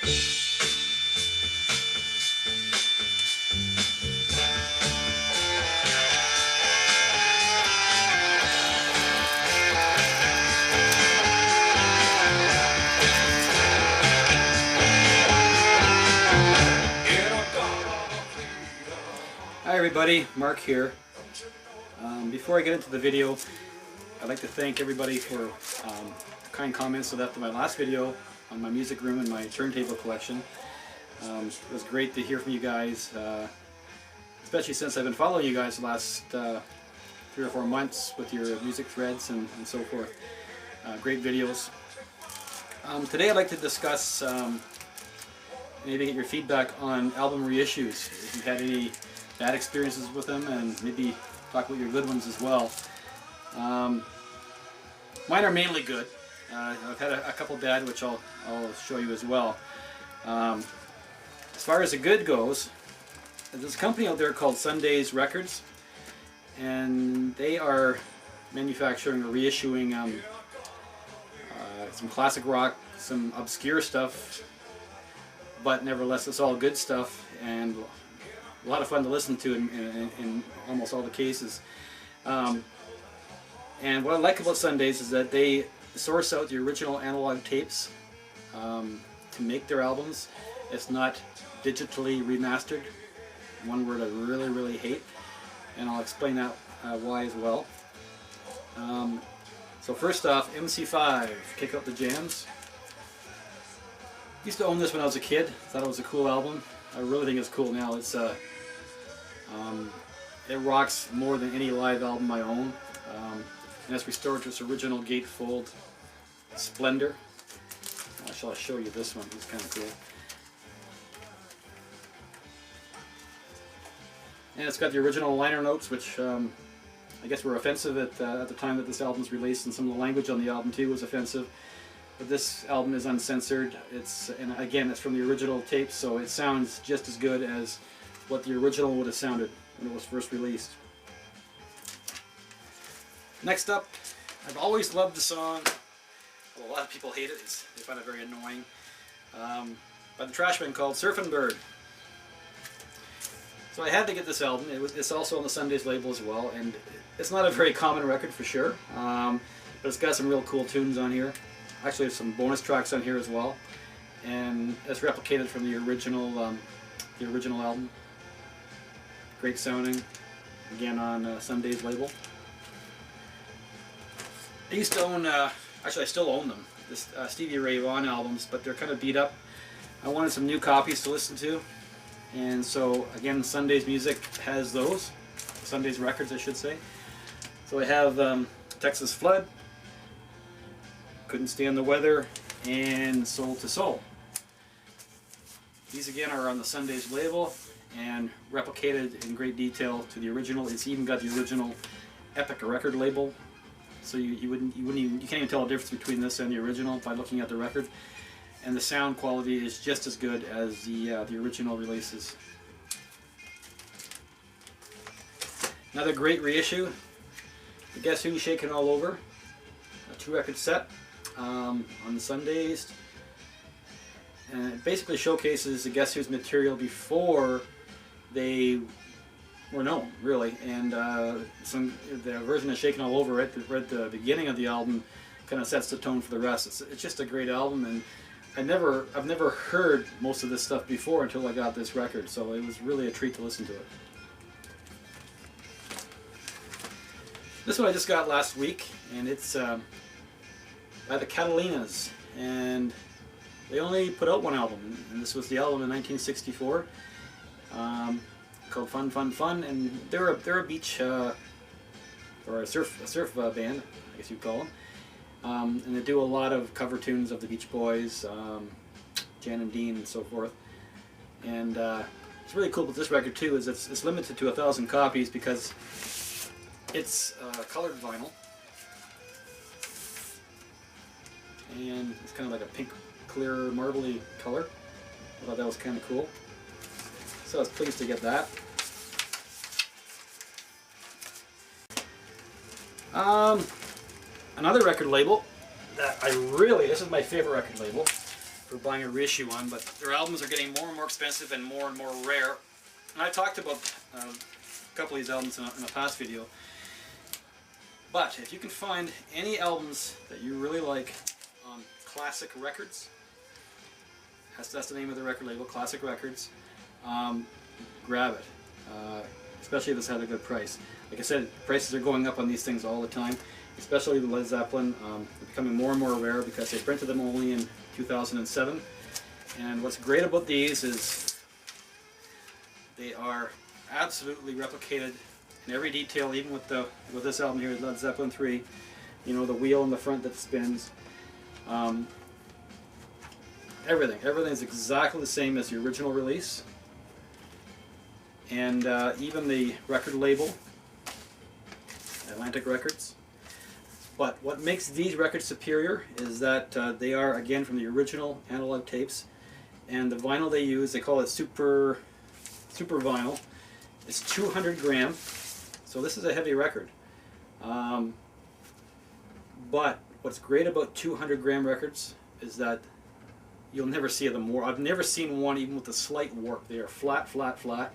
Hi everybody, Mark here. Before I get into the video, I'd like to thank everybody for kind comments left in my last video on my music room and my turntable collection. It was great to hear from you guys, especially since I've been following you guys the last 3 or 4 months with your music threads and so forth. Great videos. Today I'd like to discuss, maybe get your feedback on album reissues. If you've had any bad experiences with them, and maybe talk about your good ones as well. Mine are mainly good. I've had a couple bad, which I'll show you as well. As far as the good goes, there's a company out there called Sundazed Records, and they are manufacturing or reissuing some classic rock, some obscure stuff, but nevertheless it's all good stuff and a lot of fun to listen to in almost all the cases. And what I like about Sundazed is that they source out the original analog tapes to make their albums. It's not digitally remastered, one word I really hate, and I'll explain that why as well. So first off, MC5, Kick Out the Jams. Used to own this when I was a kid, thought it was a cool album. I really think it's cool now. It's it rocks more than any live album I own, and it's restored to its original gatefold splendor. Shall I show you this one? It's kind of cool. And it's got the original liner notes, which I guess were offensive at the time that this album was released, and some of the language on the album too was offensive. But this album is uncensored. And again, it's from the original tapes, so it sounds just as good as what the original would have sounded when it was first released. Next up, I've always loved the song. Well, a lot of people hate it. They find it very annoying. By the Trashmen, called Surfin' Bird. So I had to get this album. It's also on the Sundazed label as well, and it's not a very common record for sure, but it's got some real cool tunes on here. Actually, there's some bonus tracks on here as well, and it's replicated from the original album. Great sounding, again on Sundazed label. I used to own, actually I still own them, this Stevie Ray Vaughan albums, but they're kind of beat up. I wanted some new copies to listen to, and so again, Sundazed Music has those, Sundazed Records I should say. So I have Texas Flood, Couldn't Stand the Weather, and Soul to Soul. These again are on the Sundazed label and replicated in great detail to the original. It's even got the original Epic record label, so you can't even tell the difference between this and the original by looking at the record. And the sound quality is just as good as the original releases. Another great reissue, the Guess Who's Shakin' All Over, a 2-record set on the Sundazed, and it basically showcases the Guess Who's material before they were known, really. And the version of Shakin' All Over right at the beginning of the album kind of sets the tone for the rest. It's just a great album, and I've never heard most of this stuff before until I got this record, so it was really a treat to listen to it. This one I just got last week, and it's by the Catalinas, and they only put out one album, and this was the album in 1964, called Fun Fun Fun, and they're a beach or a surf band, I guess you'd call them, and they do a lot of cover tunes of the Beach Boys, Jan and Dean, and so forth. And it's really cool with this record too is it's limited to 1,000 copies because it's colored vinyl, and it's kind of like a pink, clear, marbly color. I thought that was kind of cool, so I was pleased to get that. Another record label that this is my favorite record label. for buying a reissue one, but their albums are getting more and more expensive and more rare. And I talked about a couple of these albums in a past video. But if you can find any albums that you really like on Classic Records, that's the name of the record label, Classic Records, grab it. Especially if it's had a good price. Like I said, prices are going up on these things all the time, especially the Led Zeppelin. They're becoming more and more rare because they printed them only in 2007. And what's great about these is they are absolutely replicated in every detail, even with this album here, Led Zeppelin 3. You know, the wheel in the front that spins. Everything's exactly the same as the original release. And even the record label, Atlantic Records. But what makes these records superior is that they are, again, from the original analog tapes. And the vinyl they use, they call it super vinyl. It's 200 gram, so this is a heavy record. But what's great about 200 gram records is that you'll never see them more. I've never seen one even with a slight warp. They are flat, flat, flat.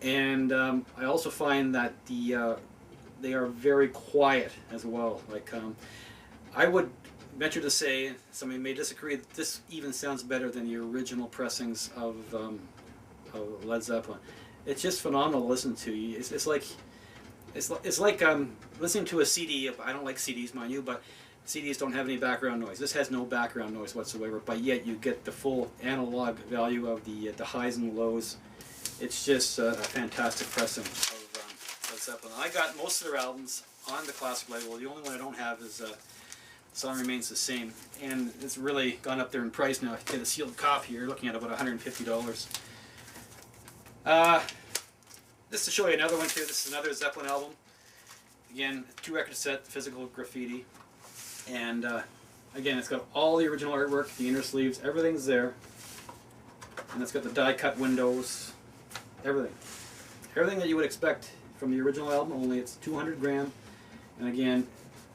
And I also find that they are very quiet as well. Like I would venture to say, somebody may disagree, that this even sounds better than the original pressings of Led Zeppelin. It's just phenomenal to listen to. It's like listening to a CD. I don't like CDs, mind you, but CDs don't have any background noise. This has no background noise whatsoever, but yet you get the full analog value of the highs and lows. It's just a fantastic pressing of Led Zeppelin. I got most of their albums on the Classic label. The only one I don't have is Song Remains the Same, and it's really gone up there in price now. If you get a sealed copy, you're looking at about $150. Just to show you another one too, this is another Zeppelin album. Again, 2-record set, physical graffiti, and again, it's got all the original artwork, the inner sleeves, everything's there, and it's got the die-cut windows. Everything that you would expect from the original album, only it's 200 gram, and again,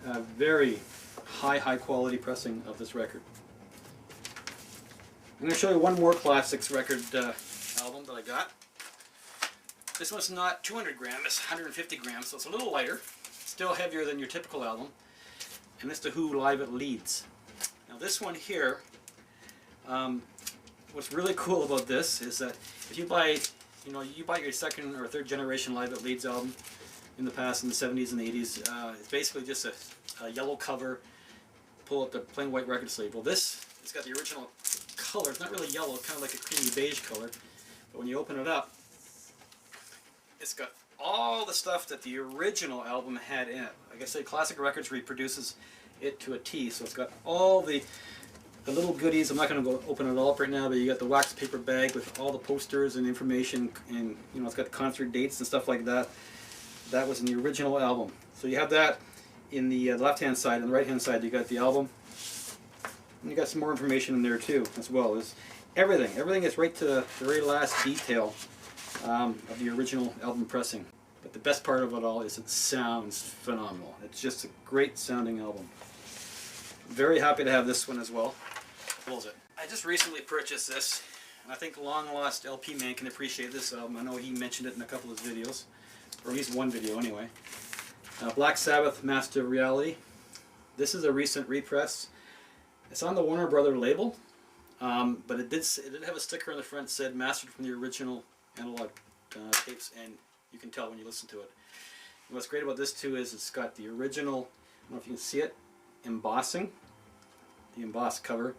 a very high quality pressing of this record. I'm going to show you one more Classics record album that I got. This one's not 200 gram, it's 150 grams, so it's a little lighter, still heavier than your typical album, and it's the Who Live at Leeds. Now this one here, what's really cool about this is that if you buy your second or third generation Live at Leeds album in the past, in the 70s and the 80s, it's basically just a yellow cover, pull up the plain white record sleeve. Well, this, it's got the original color. It's not really yellow, it's kind of like a creamy beige color, but when you open it up, it's got all the stuff that the original album had in it. Like I said, Classic Records reproduces it to a T, so it's got all the little goodies. I'm not going to go open it all up right now, but you got the wax paper bag with all the posters and information, and you know, it's got concert dates and stuff like that. That was in the original album. So you have that in the left-hand side. On the right-hand side, you got the album, and you got some more information in there too, as well. There's everything. Everything is right to the very last detail of the original album pressing. But the best part of it all is it sounds phenomenal. It's just a great sounding album. Very happy to have this one as well. Close it. I just recently purchased this, and I think Long Lost LP Man can appreciate this album. I know he mentioned it in a couple of his videos, or at least one video anyway. Black Sabbath, Master of Reality. This is a recent repress. It's on the Warner Brother label, but it did have a sticker on the front that said mastered from the original analog tapes, and you can tell when you listen to it. And what's great about this too is it's got the original, I don't know if you can see it, embossing, the embossed cover.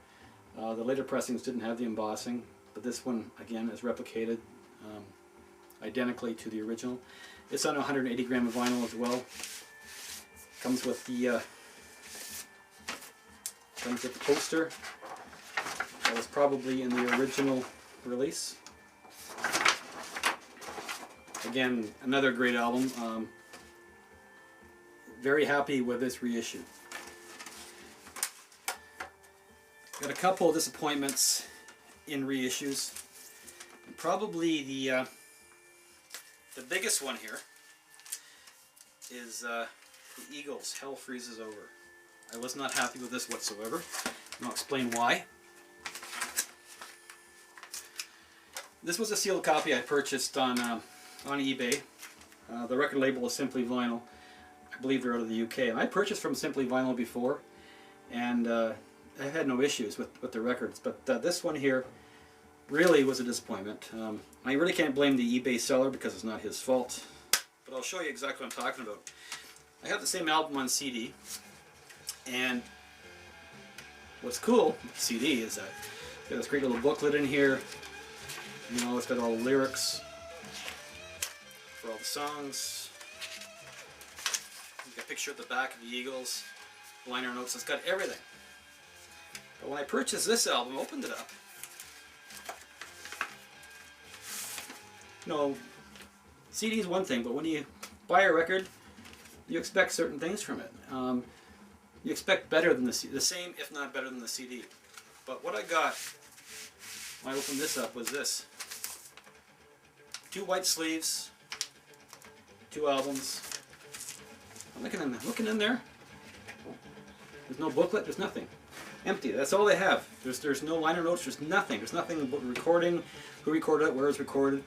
The later pressings didn't have the embossing, but this one again is replicated identically to the original. It's on 180 gram of vinyl as well. Comes with the poster that was probably in the original release. Again, another great album. Very happy with this reissue. Got a couple of disappointments in reissues. And probably the biggest one here is the Eagles' Hell Freezes Over. I was not happy with this whatsoever, and I'll explain why. This was a sealed copy I purchased on eBay. The record label is Simply Vinyl. I believe they're out of the UK. And I purchased from Simply Vinyl before, and I had no issues with the records. But this one here really was a disappointment. I really can't blame the eBay seller because it's not his fault. But I'll show you exactly what I'm talking about. I have the same album on CD, and what's cool with the CD is that it's got this great little booklet in here. You know, it's got all the lyrics for all the songs. You've got a picture at the back of the Eagles, liner notes. It's got everything. But when I purchased this album, I opened it up. You know, CD is one thing, but when you buy a record, you expect certain things from it. You expect better than the same, if not better than the CD. But what I got when I opened this up was this. 2 white sleeves, 2 albums. I'm looking in there. There's no booklet, there's nothing. Empty, that's all they have. There's no liner notes, there's nothing. There's nothing about recording, who recorded it, where it's recorded,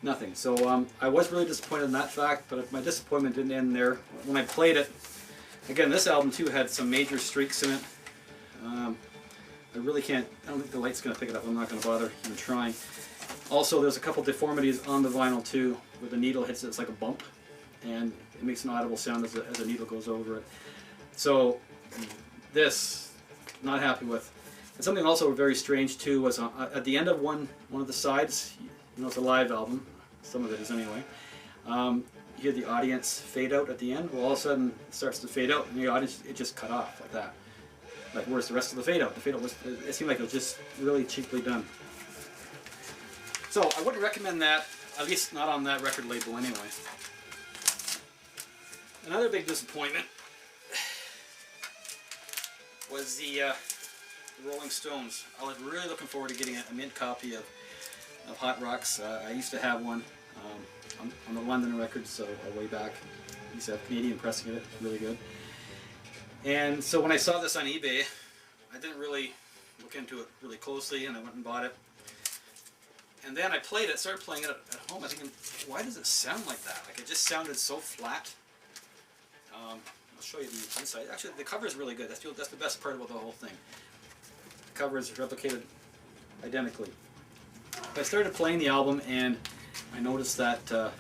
nothing. So I was really disappointed in that fact, but my disappointment didn't end there. When I played it, again, this album too had some major streaks in it. I really can't, I don't think the light's going to pick it up, I'm not going to bother even trying. Also, there's a couple deformities on the vinyl too, where the needle hits it, it's like a bump, and it makes an audible sound as the needle goes over it. So, this, not happy with. And something also very strange too was at the end of one of the sides, you know it's a live album, some of it is anyway, you hear the audience fade out at the end. Well, all of a sudden it starts to fade out, and the audience, it just cut off like that. Like, where's the rest of the fade out? The fade out was, it seemed like it was just really cheaply done. So I wouldn't recommend that, at least not on that record label anyway. Another big disappointment was the Rolling Stones. I was really looking forward to getting a mint copy of Hot Rocks. I used to have one on the London records, so way back. I used to have Canadian pressing of it. It's really good. And so when I saw this on eBay, I didn't really look into it really closely, and I went and bought it. And then I played it, started playing it at home. I was thinking, why does it sound like that? Like, it just sounded so flat. I'll show you the inside. Actually, the cover is really good. That's the best part about the whole thing. The cover is replicated identically. I started playing the album, and I noticed that there's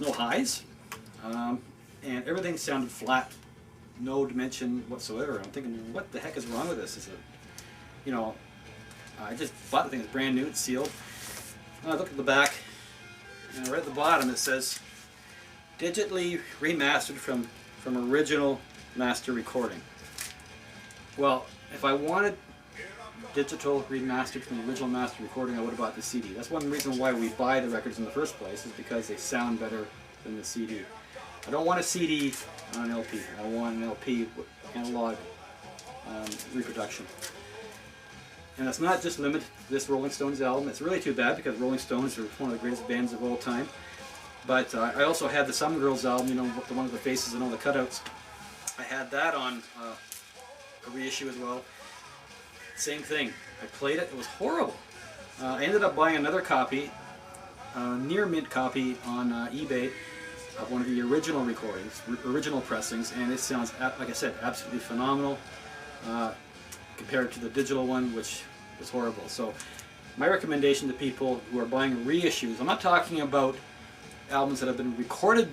no highs, and everything sounded flat, no dimension whatsoever. I'm thinking, what the heck is wrong with this? Is it, you know, I just bought the thing, it's brand new, it's sealed. And I look at the back, and right at the bottom it says, digitally remastered from original master recording. Well, if I wanted digital remastered from the original master recording, I would have bought the CD. That's one reason why we buy the records in the first place, is because they sound better than the CD. I don't want a CD on an LP. I want an LP with analog reproduction. And it's not just limited to this Rolling Stones album. It's really too bad, because Rolling Stones are one of the greatest bands of all time. But I also had the Some Girls album, you know, the one with the faces and all the cutouts. I had that on a reissue as well. Same thing. I played it. It was horrible. I ended up buying another copy, near mint copy on eBay of one of the original recordings, original pressings, and it sounds, like I said, absolutely phenomenal compared to the digital one, which was horrible. So my recommendation to people who are buying reissues, I'm not talking about albums that have been recorded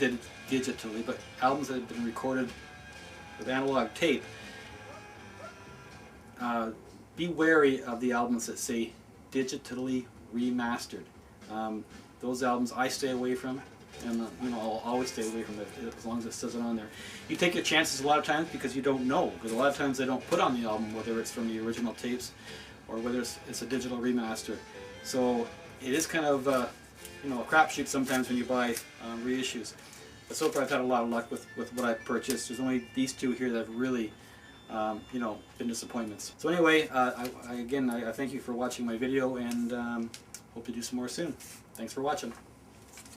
digitally, but albums that have been recorded with analog tape. Be wary of the albums that say digitally remastered. Those albums I stay away from, and you know, I'll always stay away from it as long as it says it on there. You take your chances a lot of times because you don't know, because a lot of times they don't put on the album whether it's from the original tapes or whether it's a digital remaster. So it is kind of you know, a crapshoot sometimes when you buy reissues. But so far I've had a lot of luck with what I've purchased. There's only these two here that have really you know, been disappointments. So anyway, I thank you for watching my video, and hope to do some more soon. Thanks for watching.